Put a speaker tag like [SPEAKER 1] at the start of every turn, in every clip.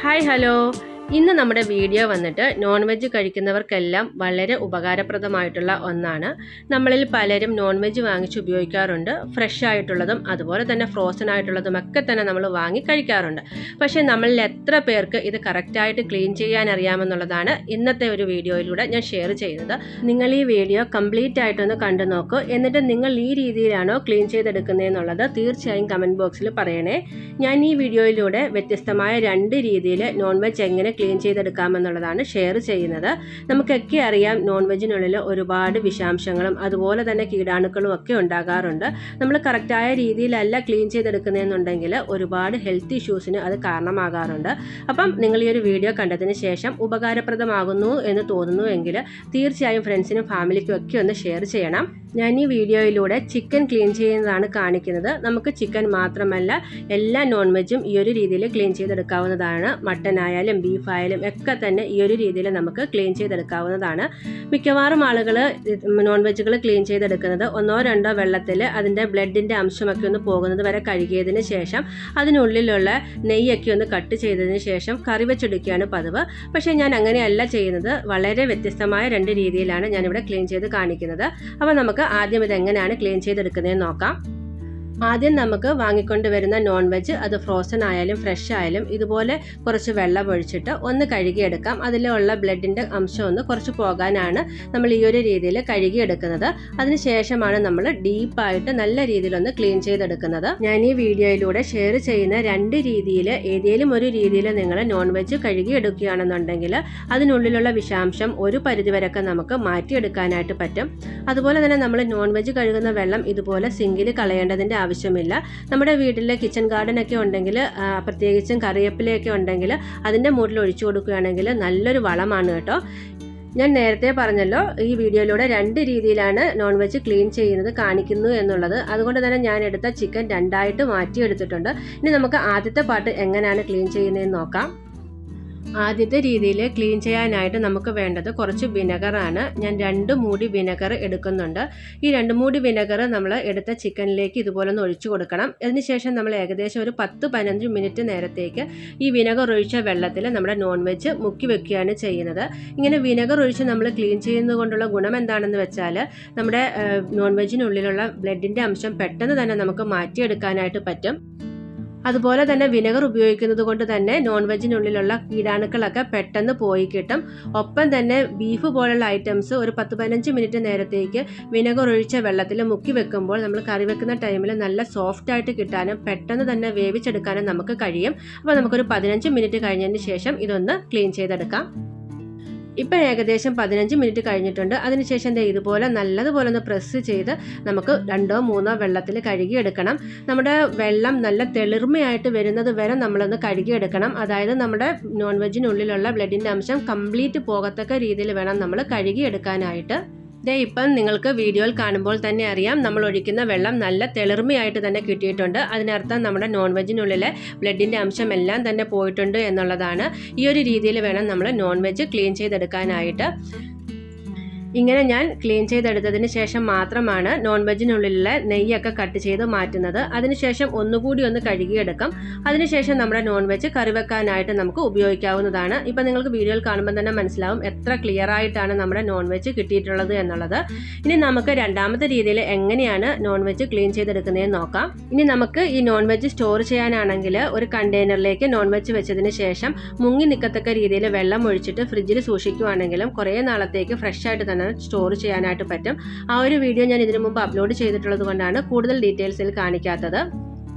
[SPEAKER 1] Hi hello ഇന്ന് നമ്മുടെ video വന്നിട്ട് നോൺ വെജ് കഴിക്കുന്നവർക്കെല്ലാം വളരെ ഉപകാരപ്രദമായിട്ടുള്ള ഒന്നാണ്. നമ്മളിൽ പലരും നോൺ വെജ് വാങ്ങിച്ച് ഉപയോഗിക്കാറുണ്ട്. ഫ്രഷ് ആയിട്ടുള്ളതും അതുപോലെ തന്നെ ഫ്രോസൺ ആയിട്ടുള്ളതും ഒക്കെ തന്നെ നമ്മൾ വാങ്ങി കഴിക്കാറുണ്ട്. പക്ഷേ നമ്മളിൽ എത്ര പേർക്ക് ഇത് കറക്റ്റായിട്ട് ക്ലീൻ ചെയ്യാൻ അറിയാമെന്നുള്ളതാണ് ഇന്നത്തെ ഒരു വീഡിയോയിലൂടെ ഞാൻ ഷെയർ ചെയ്യുന്നത്. നിങ്ങൾ ഈ വീഡിയോ കംപ്ലീറ്റ് ആയിട്ടൊന്ന് കണ്ടു നോക്കൂ. എന്നിട്ട് നിങ്ങൾ ഈ രീതിയിലാണോ ക്ലീൻ ചെയ്തെടുക്കുന്നതെന്നുള്ളത് തീർച്ചയായും കമൻറ്റ് ബോക്സിൽ പറയണേ. ഞാൻ ഈ വീഡിയോയിലൂടെ വ്യത്യസ്തമായ 2 രീതിയിൽ നോൺ വെജ് എങ്ങനെ ക്ലീൻ ചെയ്തെടുക്കാമെന്നുള്ളതാണ് ഷെയർ ചെയ്യുന്നത്. നമുക്കൊക്കെ അറിയാം, നോൺ വെജിനുള്ളിൽ ഒരുപാട് വിഷാംശങ്ങളും അതുപോലെ തന്നെ കീടാണുക്കളും ഒക്കെ ഉണ്ടാകാറുണ്ട്. നമ്മൾ കറക്റ്റായ രീതിയിലല്ല ക്ലീൻ ചെയ്തെടുക്കുന്നതെന്നുണ്ടെങ്കിൽ ഒരുപാട് ഹെൽത്ത് ഇഷ്യൂസിന് അത് കാരണമാകാറുണ്ട്. അപ്പം നിങ്ങൾ ഈ ഒരു വീഡിയോ കണ്ടതിന് ശേഷം ഉപകാരപ്രദമാകുന്നു എന്ന് തോന്നുന്നുവെങ്കിൽ തീർച്ചയായും ഫ്രണ്ട്സിനും ഫാമിലിക്കും ഒക്കെ ഒന്ന് ഷെയർ ചെയ്യണം. ഞാൻ ഈ വീഡിയോയിലൂടെ ചിക്കൻ ക്ലീൻ ചെയ്യുന്നതാണ് കാണിക്കുന്നത്. നമുക്ക് ചിക്കൻ മാത്രമല്ല എല്ലാ നോൺ വെജും ഈ ഒരു രീതിയിൽ ക്ലീൻ ചെയ്തെടുക്കാവുന്നതാണ്. മട്ടൻ ആയാലും ബീഫായാലും ഒക്കെ തന്നെ ഈ ഒരു രീതിയിൽ നമുക്ക് ക്ലീൻ ചെയ്തെടുക്കാവുന്നതാണ്. മിക്കവാറും ആളുകൾ നോൺ വെജുകൾ ക്ലീൻ ചെയ്തെടുക്കുന്നത് 1-2 വെള്ളത്തിൽ അതിൻ്റെ ബ്ലഡിൻ്റെ അംശമൊക്കെ ഒന്ന് പോകുന്നത് വരെ കഴുകിയതിന് ശേഷം അതിനുള്ളിലുള്ള നെയ്യൊക്കെ ഒന്ന് കട്ട് ചെയ്തതിന് ശേഷം കറി വെച്ചെടുക്കുകയാണ് പതിവ്. പക്ഷേ ഞാൻ അങ്ങനെയല്ല ചെയ്യുന്നത്. വളരെ വ്യത്യസ്തമായ 2 രീതിയിലാണ് ഞാനിവിടെ ക്ലീൻ ചെയ്ത് കാണിക്കുന്നത്. അപ്പോൾ നമുക്ക് ആദ്യം ഇതെങ്ങനെയാണ് ക്ലീൻ ചെയ്തെടുക്കുന്നതെന്ന് നോക്കാം. ആദ്യം നമുക്ക് വാങ്ങിക്കൊണ്ട് വരുന്ന നോൺ വെജ് അത് ഫ്രോസൺ ആയാലും ഫ്രഷ് ആയാലും ഇതുപോലെ കുറച്ച് വെള്ളം ഒഴിച്ചിട്ട് ഒന്ന് കഴുകിയെടുക്കാം. അതിലുള്ള ബ്ലഡിൻ്റെ അംശം ഒന്ന് കുറച്ച് പോകാനാണ് നമ്മൾ ഈ ഒരു രീതിയിൽ കഴുകിയെടുക്കുന്നത്. അതിനുശേഷമാണ് നമ്മൾ ഡീപ്പായിട്ട് നല്ല രീതിയിലൊന്ന് ക്ലീൻ ചെയ്തെടുക്കുന്നത്. ഞാൻ ഈ വീഡിയോയിലൂടെ ഷെയർ ചെയ്യുന്ന 2 രീതിയിൽ ഏതെങ്കിലും ഒരു രീതിയിൽ നിങ്ങൾ നോൺ വെജ് കഴുകിയെടുക്കുകയാണെന്നുണ്ടെങ്കിൽ അതിനുള്ളിലുള്ള വിഷാംശം ഒരു പരിധിവരെയൊക്കെ നമുക്ക് മാറ്റിയെടുക്കാനായിട്ട് പറ്റും. അതുപോലെ തന്നെ നമ്മൾ നോൺ വെജ് കഴുകുന്ന വെള്ളം ഇതുപോലെ സിങ്കിൽ കളയേണ്ടതിൻ്റെ ആവശ്യമില്ല. നമ്മുടെ വീട്ടിലെ കിച്ചൺ ഗാർഡൻ ഒക്കെ ഉണ്ടെങ്കിൽ, പ്രത്യേകിച്ചും കറിവേപ്പിലയൊക്കെ ഉണ്ടെങ്കിൽ അതിൻ്റെ മുകളിൽ ഒഴിച്ചു കൊടുക്കുകയാണെങ്കിൽ നല്ലൊരു വളമാണ് കേട്ടോ. ഞാൻ നേരത്തെ പറഞ്ഞല്ലോ, ഈ വീഡിയോയിലൂടെ 2 രീതിയിലാണ് നോൺ വെജ് ക്ലീൻ ചെയ്യുന്നത് കാണിക്കുന്നു എന്നുള്ളത്. അതുകൊണ്ട് തന്നെ ഞാൻ എടുത്ത ചിക്കൻ 2ആയിട്ട് മാറ്റിയെടുത്തിട്ടുണ്ട്. ഇനി നമുക്ക് ആദ്യത്തെ പാർട്ട് എങ്ങനെയാണ് ക്ലീൻ ചെയ്യുന്നതെന്ന് നോക്കാം. ആദ്യത്തെ രീതിയിൽ ക്ലീൻ ചെയ്യാനായിട്ട് നമുക്ക് വേണ്ടത് കുറച്ച് വിനെഗറാണ്. ഞാൻ 2 മൂടി വിനെഗർ എടുക്കുന്നുണ്ട്. ഈ 2 മൂടി വിനെഗർ നമ്മൾ എടുത്ത ചിക്കനിലേക്ക് ഇതുപോലെ ഒന്ന് ഒഴിച്ചു കൊടുക്കണം. അതിനുശേഷം നമ്മൾ ഏകദേശം ഒരു 10-15 മിനിറ്റ് നേരത്തേക്ക് ഈ വിനെഗർ ഒഴിച്ച വെള്ളത്തിൽ നമ്മുടെ നോൺ വെജ് മുക്കി വെക്കുകയാണ് ചെയ്യുന്നത്. ഇങ്ങനെ വിനെഗർ ഒഴിച്ച് നമ്മൾ ക്ലീൻ ചെയ്യുന്നത് കൊണ്ടുള്ള ഗുണം എന്താണെന്ന് വെച്ചാൽ നമ്മുടെ നോൺ വെജിനുള്ളിലുള്ള ബ്ലഡിൻ്റെ അംശം പെട്ടെന്ന് തന്നെ നമുക്ക് മാറ്റിയെടുക്കാനായിട്ട് പറ്റും. അതുപോലെ തന്നെ വിനെഗർ ഉപയോഗിക്കുന്നത് കൊണ്ട് തന്നെ നോൺ വെജിനുള്ളിലുള്ള കീടാണുക്കളൊക്കെ പെട്ടെന്ന് പോയി കിട്ടും. ഒപ്പം തന്നെ ബീഫ് പോലുള്ള ഐറ്റംസ് ഒരു 10-15 മിനിറ്റ് നേരത്തേക്ക് വിനെഗർ ഒഴിച്ച വെള്ളത്തിൽ മുക്കി വെക്കുമ്പോൾ നമ്മൾ കറി വെക്കുന്ന ടൈമിൽ നല്ല സോഫ്റ്റ് ആയിട്ട് കിട്ടാനും പെട്ടെന്ന് തന്നെ വേവിച്ചെടുക്കാനും നമുക്ക് കഴിയും. അപ്പോൾ നമുക്കൊരു 15 മിനിറ്റ് കഴിഞ്ഞതിന് ശേഷം ഇതൊന്ന് ക്ലീൻ ചെയ്തെടുക്കാം. ഇപ്പം ഏകദേശം 15 മിനിറ്റ് കഴിഞ്ഞിട്ടുണ്ട്. അതിനുശേഷം ഇതുപോലെ നല്ലതുപോലെ ഒന്ന് പ്രസ് ചെയ്ത് നമുക്ക് 2-3 വെള്ളത്തിൽ കഴുകിയെടുക്കണം. നമ്മുടെ വെള്ളം നല്ല തെളിർമയായിട്ട് വരുന്നത് വരെ നമ്മളൊന്ന് കഴുകിയെടുക്കണം. അതായത് നമ്മുടെ നോൺ വെജിനുള്ളിലുള്ള ബ്ലഡിൻ്റെ അംശം കംപ്ലീറ്റ് പോകത്തക്ക രീതിയിൽ വേണം നമ്മൾ കഴുകിയെടുക്കാനായിട്ട്. ഇപ്പം നിങ്ങൾക്ക് വീഡിയോയിൽ കാണുമ്പോൾ തന്നെ അറിയാം, നമ്മൾ ഒഴിക്കുന്ന വെള്ളം നല്ല തെളിർമയായിട്ട് തന്നെ കിട്ടിയിട്ടുണ്ട്. അതിനർത്ഥം നമ്മുടെ നോൺ വെജിനുള്ളിലെ ബ്ലഡിൻ്റെ അംശം എല്ലാം തന്നെ പോയിട്ടുണ്ട് എന്നുള്ളതാണ്. ഈ ഒരു രീതിയിൽ വേണം നമ്മൾ നോൺ വെജ് ക്ലീൻ ചെയ്തെടുക്കാനായിട്ട്. ഇങ്ങനെ ഞാൻ ക്ലീൻ ചെയ്തെടുത്തതിന് ശേഷം മാത്രമാണ് നോൺ വെജിനുള്ളിലെ നെയ്യൊക്കെ കട്ട് ചെയ്ത് മാറ്റുന്നത്. അതിനുശേഷം ഒന്നുകൂടി ഒന്ന് കഴുകിയെടുക്കാം. അതിനുശേഷം നമ്മുടെ നോൺ വെജ് കറി വെക്കാനായിട്ട് നമുക്ക് ഉപയോഗിക്കാവുന്നതാണ്. ഇപ്പം നിങ്ങൾക്ക് വീഡിയോയിൽ കാണുമ്പോൾ തന്നെ മനസ്സിലാവും എത്ര ക്ലിയർ ആയിട്ടാണ് നമ്മുടെ നോൺ വെജ് കിട്ടിയിട്ടുള്ളത് എന്നുള്ളത്. ഇനി നമുക്ക് രണ്ടാമത്തെ രീതിയിൽ എങ്ങനെയാണ് നോൺ വെജ് ക്ലീൻ ചെയ്തെടുക്കുന്നതെന്ന് നോക്കാം. ഇനി നമുക്ക് ഈ നോൺ വെജ് സ്റ്റോർ ചെയ്യാനാണെങ്കിൽ ഒരു കണ്ടെയ്നറിലേക്ക് നോൺ വെജ് വെച്ചതിന് ശേഷം മുങ്ങി നിൽക്കത്തക്ക രീതിയിൽ വെള്ളം ഒഴിച്ചിട്ട് ഫ്രിഡ്ജിൽ സൂക്ഷിക്കുവാണെങ്കിലും കുറേ നാളത്തേക്ക് ഫ്രഷ് ആയിട്ട് തന്നെ സ്റ്റോർ ചെയ്യാനായിട്ട് പറ്റും. ആ ഒരു വീഡിയോ ഞാൻ ഇതിനു മുമ്പ് അപ്ലോഡ് ചെയ്തിട്ടുള്ളത് കൊണ്ടാണ് കൂടുതൽ ഡീറ്റെയിൽസിൽ കാണിക്കാത്തത്.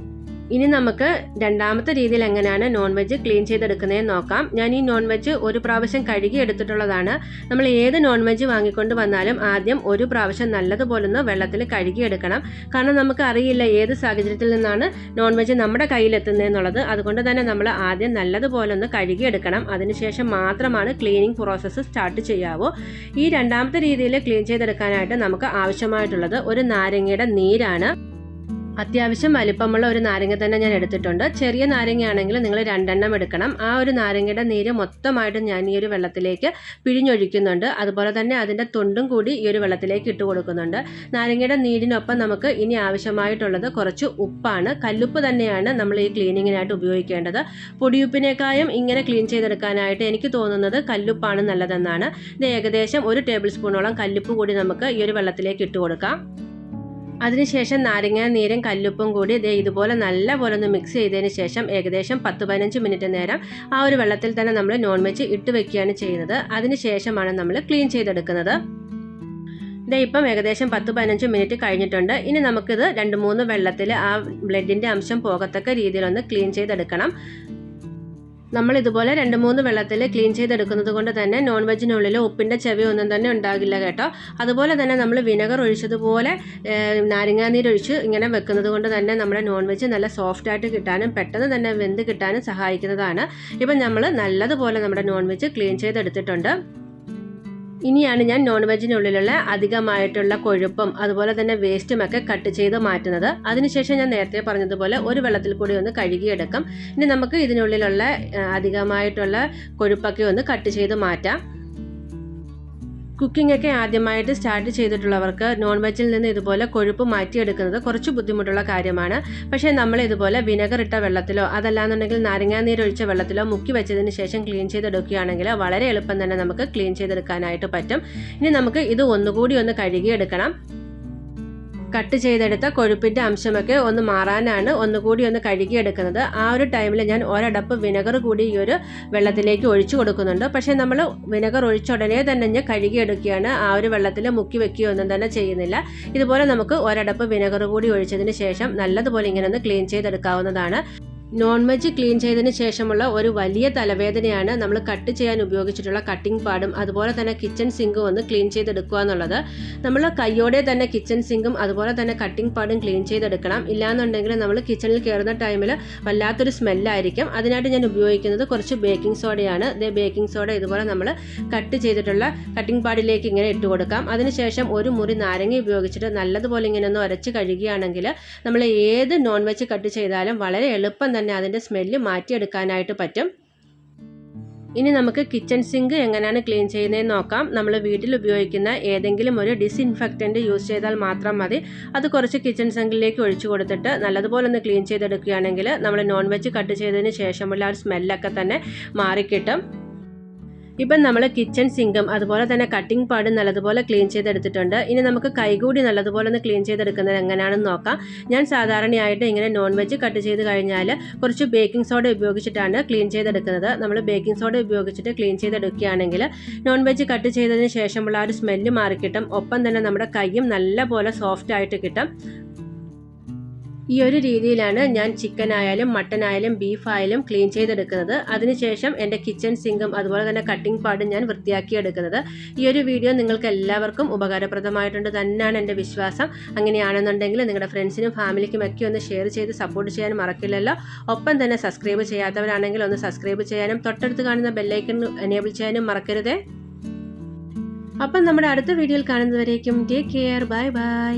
[SPEAKER 1] ഇനി നമുക്ക് രണ്ടാമത്തെ രീതിയിൽ എങ്ങനെയാണ് നോൺ വെജ് ക്ലീൻ ചെയ്തെടുക്കുന്നതെന്ന് നോക്കാം. ഞാൻ ഈ നോൺ വെജ് ഒരു പ്രാവശ്യം കഴുകി എടുത്തിട്ടുള്ളതാണ്. നമ്മൾ ഏത് നോൺ വെജ് വാങ്ങിക്കൊണ്ട് വന്നാലും ആദ്യം ഒരു പ്രാവശ്യം നല്ലതുപോലെ ഒന്ന് വെള്ളത്തിൽ കഴുകിയെടുക്കണം. കാരണം നമുക്ക് അറിയില്ല ഏത് സാഹചര്യത്തിൽ നിന്നാണ് നോൺ വെജ് നമ്മുടെ കയ്യിലെത്തുന്നതെന്നുള്ളത്. അതുകൊണ്ട് തന്നെ നമ്മൾ ആദ്യം നല്ലതുപോലെ ഒന്ന് കഴുകിയെടുക്കണം. അതിനുശേഷം മാത്രമാണ് ക്ലീനിങ് പ്രോസസ്സ് സ്റ്റാർട്ട് ചെയ്യാവൂ. ഈ രണ്ടാമത്തെ രീതിയിൽ ക്ലീൻ ചെയ്തെടുക്കാനായിട്ട് നമുക്ക് ആവശ്യമായിട്ടുള്ളത് ഒരു നാരങ്ങയുടെ നീരാണ്. അത്യാവശ്യം വലിപ്പമുള്ള ഒരു നാരങ്ങ തന്നെ ഞാൻ എടുത്തിട്ടുണ്ട്. ചെറിയ നാരങ്ങയാണെങ്കിൽ നിങ്ങൾ 2 എണ്ണം എടുക്കണം. ആ ഒരു നാരങ്ങയുടെ നീര് മൊത്തമായിട്ടും ഞാൻ ഈ ഒരു വെള്ളത്തിലേക്ക് പിഴിഞ്ഞൊഴിക്കുന്നുണ്ട്. അതുപോലെ തന്നെ അതിൻ്റെ തൊണ്ടും കൂടി ഈ ഒരു വെള്ളത്തിലേക്ക് ഇട്ട് കൊടുക്കുന്നുണ്ട്. നാരങ്ങയുടെ നീരിനൊപ്പം നമുക്ക് ഇനി ആവശ്യമായിട്ടുള്ളത് കുറച്ച് ഉപ്പാണ്. കല്ലുപ്പ് തന്നെയാണ് നമ്മൾ ഈ ക്ലീനിങ്ങിനായിട്ട് ഉപയോഗിക്കേണ്ടത്. പൊടിയുപ്പിനേക്കാളും ഇങ്ങനെ ക്ലീൻ ചെയ്തെടുക്കാനായിട്ട് എനിക്ക് തോന്നുന്നത് കല്ലുപ്പാണ് നല്ലതെന്നാണ്. ഇത് ഏകദേശം 1 ടേബിൾ സ്പൂണോളം കല്ലുപ്പ് കൂടി നമുക്ക് ഈ ഒരു വെള്ളത്തിലേക്ക് ഇട്ട് കൊടുക്കാം. അതിനുശേഷം നാരങ്ങ നീരും കല്ലുപ്പും കൂടി ഇതുപോലെ നല്ലപോലെ ഒന്ന് മിക്സ് ചെയ്തതിന് ശേഷം ഏകദേശം 10-15 മിനിറ്റ് നേരം ആ ഒരു വെള്ളത്തിൽ തന്നെ നമ്മൾ നോൺ വെജ് ഇട്ട് വെക്കുകയാണ് ചെയ്യുന്നത്. അതിനുശേഷമാണ് നമ്മൾ ക്ലീൻ ചെയ്തെടുക്കുന്നത്. ഇപ്പം ഏകദേശം 10-15 മിനിറ്റ് കഴിഞ്ഞിട്ടുണ്ട്. ഇനി നമുക്കിത് 2-3 വെള്ളത്തിൽ ആ ബ്ലഡിൻ്റെ അംശം പോകത്തക്ക രീതിയിലൊന്ന് ക്ലീൻ ചെയ്തെടുക്കണം. നമ്മൾ ഇതുപോലെ 2-3 വെള്ളത്തിൽ ക്ലീൻ ചെയ്തെടുക്കുന്നത് കൊണ്ട് തന്നെ നോൺ വെജിനുള്ളിൽ ഉപ്പിൻ്റെ ചെവിയൊന്നും തന്നെ ഉണ്ടാകില്ല കേട്ടോ. അതുപോലെ തന്നെ നമ്മൾ വിനെഗർ ഒഴിച്ചതുപോലെ നാരങ്ങാനീരൊഴിച്ച് ഇങ്ങനെ വെക്കുന്നത് കൊണ്ട് തന്നെ നമ്മുടെ നോൺ വെജ് നല്ല സോഫ്റ്റായിട്ട് കിട്ടാനും പെട്ടെന്ന് തന്നെ വെന്ത് കിട്ടാനും സഹായിക്കുന്നതാണ്. ഇപ്പം നമ്മൾ നല്ലതുപോലെ നമ്മുടെ നോൺ വെജ് ക്ലീൻ ചെയ്തെടുത്തിട്ടുണ്ട്. ഇനിയാണ് ഞാൻ നോൺ വെജിനുള്ളിലുള്ള അധികമായിട്ടുള്ള കൊഴുപ്പും അതുപോലെ തന്നെ വേസ്റ്റുമൊക്കെ കട്ട് ചെയ്ത് മാറ്റുന്നത്. അതിനുശേഷം ഞാൻ നേരത്തെ പറഞ്ഞതുപോലെ ഒരു വെള്ളത്തിൽ കൂടി ഒന്ന് കഴുകിയെടുക്കാം. ഇനി നമുക്ക് ഇതിനുള്ളിലുള്ള അധികമായിട്ടുള്ള കൊഴുപ്പൊക്കെ ഒന്ന് കട്ട് ചെയ്ത് മാറ്റാം. കുക്കിംഗ് ഒക്കെ ആദ്യമായിട്ട് സ്റ്റാർട്ട് ചെയ്തിട്ടുള്ളവർക്ക് നോൺ വെജിൽ നിന്ന് ഇതുപോലെ കൊഴുപ്പ് മാറ്റിയെടുക്കുന്നത് കുറച്ച് ബുദ്ധിമുട്ടുള്ള കാര്യമാണ്. പക്ഷേ നമ്മൾ ഇതുപോലെ വിനെഗർ ഇട്ട വെള്ളത്തിലോ അതല്ലാന്നുണ്ടെങ്കിൽ നാരങ്ങാനീരൊഴിച്ച വെള്ളത്തിലോ മുക്കി വെച്ചതിന് ശേഷം ക്ലീൻ ചെയ്തെടുക്കുകയാണെങ്കിൽ വളരെ എളുപ്പം തന്നെ നമുക്ക് ക്ലീൻ ചെയ്തെടുക്കാനായിട്ട് പറ്റും. ഇനി നമുക്ക് ഇത് ഒന്നുകൂടി ഒന്ന് കഴുകിയെടുക്കണം. കട്ട് ചെയ്തെടുത്ത കൊഴുപ്പിൻ്റെ അംശമൊക്കെ ഒന്ന് മാറാനാണ് ഒന്നുകൂടി ഒന്ന് കഴുകിയെടുക്കുന്നത്. ആ ഒരു ടൈമിൽ ഞാൻ ഒരടപ്പ് വിനെഗർ കൂടി ഈ ഒരു വെള്ളത്തിലേക്ക് ഒഴിച്ചു കൊടുക്കുന്നുണ്ട്. പക്ഷേ നമ്മൾ വിനെഗർ ഒഴിച്ച ഉടനെ തന്നെ കഴുകിയെടുക്കുകയാണ്. ആ ഒരു വെള്ളത്തിൽ മുക്കി വെക്കുകയൊന്നും തന്നെ ചെയ്യുന്നില്ല. ഇതുപോലെ നമുക്ക് ഒരടപ്പ് വിനെഗർ കൂടി ഒഴിച്ചതിന് ശേഷം നല്ലതുപോലെ ഇങ്ങനെ ഒന്ന് ക്ലീൻ ചെയ്തെടുക്കാവുന്നതാണ്. നോൺ വെജ് ക്ലീൻ ചെയ്തതിന് ശേഷമുള്ള ഒരു വലിയ തലവേദനയാണ് നമ്മൾ കട്ട് ചെയ്യാൻ ഉപയോഗിച്ചിട്ടുള്ള കട്ടിംഗ് പാഡും അതുപോലെ തന്നെ കിച്ചൺ സിങ്കും ഒന്ന് ക്ലീൻ ചെയ്തെടുക്കുക എന്നുള്ളത്. നമ്മൾ കൈയോടെ തന്നെ കിച്ചൺ സിങ്കും അതുപോലെ തന്നെ കട്ടിംഗ് പാഡും ക്ലീൻ ചെയ്തെടുക്കണം. ഇല്ലാന്നുണ്ടെങ്കിൽ നമ്മൾ കിച്ചണിൽ കയറുന്ന ടൈമിൽ വല്ലാത്തൊരു സ്മെല്ലായിരിക്കും. അതിനായിട്ട് ഞാൻ ഉപയോഗിക്കുന്നത് കുറച്ച് ബേക്കിംഗ് സോഡയാണ്. ബേക്കിംഗ് സോഡ ഇതുപോലെ നമ്മൾ കട്ട് ചെയ്തിട്ടുള്ള കട്ടിംഗ് പാഡിലേക്ക് ഇങ്ങനെ ഇട്ട് കൊടുക്കാം. അതിനുശേഷം ഒരു മുറി നാരങ്ങ ഉപയോഗിച്ചിട്ട് നല്ലതുപോലെ ഇങ്ങനെ ഒന്ന് ഉരച്ച് കഴുകുകയാണെങ്കിൽ നമ്മൾ ഏത് നോൺ വെജ് കട്ട് ചെയ്താലും വളരെ എളുപ്പം തന്നെ അതിൻ്റെ സ്മെല്ല് മാറ്റിയെടുക്കാനായിട്ട് പറ്റും. ഇനി നമുക്ക് കിച്ചൺ സിങ്ക് എങ്ങനെയാണ് ക്ലീൻ ചെയ്യുന്നതെന്ന് നോക്കാം. നമ്മൾ വീട്ടിൽ ഉപയോഗിക്കുന്ന ഏതെങ്കിലും ഒരു ഡിസിൻഫെക്റ്റൻറ്റ് യൂസ് ചെയ്താൽ മാത്രം മതി. അത് കുറച്ച് കിച്ചൺ സിങ്കിലേക്ക് ഒഴിച്ചു കൊടുത്തിട്ട് നല്ലതുപോലെ ഒന്ന് ക്ലീൻ ചെയ്തെടുക്കുകയാണെങ്കിൽ നമ്മൾ നോൺ വെജ് കട്ട് ചെയ്തതിന് ശേഷമുള്ള ആ ഒരു സ്മെല്ലൊക്കെ തന്നെ മാറിക്കിട്ടും. ഇപ്പം നമ്മൾ കിച്ചൺ സിങ്കും അതുപോലെ തന്നെ കട്ടിംഗ് പാഡും നല്ലതുപോലെ ക്ലീൻ ചെയ്തെടുത്തിട്ടുണ്ട്. ഇനി നമുക്ക് കൈകൂടി നല്ലതുപോലെ ഒന്ന് ക്ലീൻ ചെയ്തെടുക്കുന്നത് എങ്ങനെയാണെന്ന് നോക്കാം. ഞാൻ സാധാരണയായിട്ട് ഇങ്ങനെ നോൺ വെജ് കട്ട് ചെയ്ത് കഴിഞ്ഞാൽ കുറച്ച് ബേക്കിംഗ് സോഡ ഉപയോഗിച്ചിട്ടാണ് ക്ലീൻ ചെയ്തെടുക്കുന്നത്. നമ്മൾ ബേക്കിംഗ് സോഡ ഉപയോഗിച്ചിട്ട് ക്ലീൻ ചെയ്തെടുക്കുകയാണെങ്കിൽ നോൺ വെജ് കട്ട് ചെയ്തതിന് ശേഷമുള്ള ആ ഒരു സ്മെല്ല് മാറിക്കിട്ടും. ഒപ്പം തന്നെ നമ്മുടെ കൈയും നല്ലപോലെ സോഫ്റ്റ് ആയിട്ട് കിട്ടും. ഈ ഒരു രീതിയിലാണ് ഞാൻ ചിക്കൻ ആയാലും മട്ടൻ ആയാലും ബീഫ് ആയാലും ക്ലീൻ ചെയ്തെടുക്കുന്നത്. അതിനുശേഷം എൻ്റെ കിച്ചൺ സിങ്കും അതുപോലെ തന്നെ കട്ടിംഗ് പാഡും ഞാൻ വൃത്തിയാക്കിയെടുക്കുന്നത്. ഈ ഒരു വീഡിയോ നിങ്ങൾക്ക് എല്ലാവർക്കും ഉപകാരപ്രദമായിട്ടുണ്ട് തന്നെയാണ് എൻ്റെ വിശ്വാസം. അങ്ങനെയാണെന്നുണ്ടെങ്കിൽ നിങ്ങളുടെ ഫ്രണ്ട്സിനും ഫാമിലിക്കും ഒക്കെ ഒന്ന് ഷെയർ ചെയ്ത് സപ്പോർട്ട് ചെയ്യാൻ മറക്കില്ലല്ലോ. ഒപ്പം തന്നെ സബ്സ്ക്രൈബ് ചെയ്യാത്തവരാണെങ്കിൽ ഒന്ന് സബ്സ്ക്രൈബ് ചെയ്യാനും തൊട്ടടുത്ത് കാണുന്ന ബെല്ലൈക്കൺ എനേബിൾ ചെയ്യാനും മറക്കരുതേ. അപ്പം നമ്മുടെ അടുത്ത വീഡിയോയിൽ കാണുന്നവരേക്കും ടേക്ക് കെയർ. Bye bye.